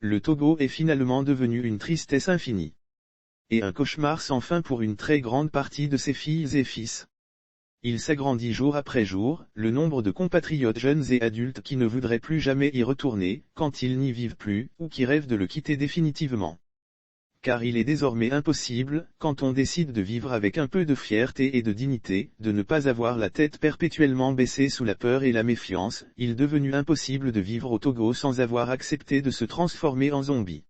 Le Togo est finalement devenu une tristesse infinie. Et un cauchemar sans fin pour une très grande partie de ses filles et fils. Il s'agrandit jour après jour, le nombre de compatriotes jeunes et adultes qui ne voudraient plus jamais y retourner, quand ils n'y vivent plus, ou qui rêvent de le quitter définitivement. Car il est désormais impossible, quand on décide de vivre avec un peu de fierté et de dignité, de ne pas avoir la tête perpétuellement baissée sous la peur et la méfiance. Il est devenu impossible de vivre au Togo sans avoir accepté de se transformer en zombie.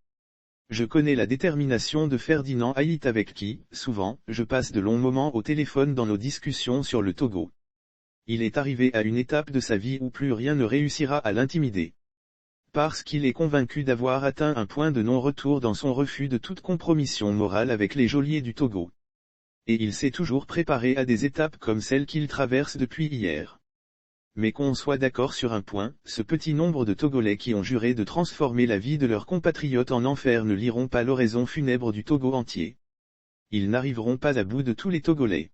Je connais la détermination de Ferdinand Hayit avec qui, souvent, je passe de longs moments au téléphone dans nos discussions sur le Togo. Il est arrivé à une étape de sa vie où plus rien ne réussira à l'intimider. Parce qu'il est convaincu d'avoir atteint un point de non-retour dans son refus de toute compromission morale avec les geôliers du Togo. Et il s'est toujours préparé à des étapes comme celle qu'il traverse depuis hier. Mais qu'on soit d'accord sur un point, ce petit nombre de Togolais qui ont juré de transformer la vie de leurs compatriotes en enfer ne liront pas l'oraison funèbre du Togo entier. Ils n'arriveront pas à bout de tous les Togolais.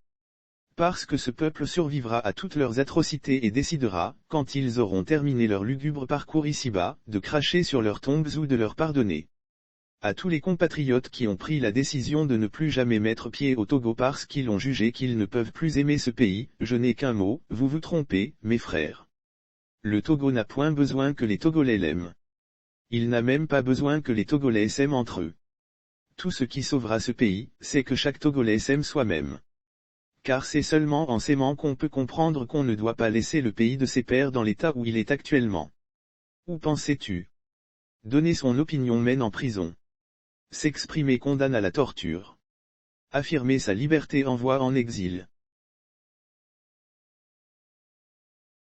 Parce que ce peuple survivra à toutes leurs atrocités et décidera, quand ils auront terminé leur lugubre parcours ici-bas, de cracher sur leurs tombes ou de leur pardonner. À tous les compatriotes qui ont pris la décision de ne plus jamais mettre pied au Togo parce qu'ils ont jugé qu'ils ne peuvent plus aimer ce pays, je n'ai qu'un mot, vous vous trompez, mes frères. Le Togo n'a point besoin que les Togolais l'aiment. Il n'a même pas besoin que les Togolais s'aiment entre eux. Tout ce qui sauvera ce pays, c'est que chaque Togolais s'aime soi-même. Car c'est seulement en s'aimant qu'on peut comprendre qu'on ne doit pas laisser le pays de ses pères dans l'état où il est actuellement. Où pensais-tu? Donner son opinion mène en prison. S'exprimer condamne à la torture. Affirmer sa liberté envoie en exil.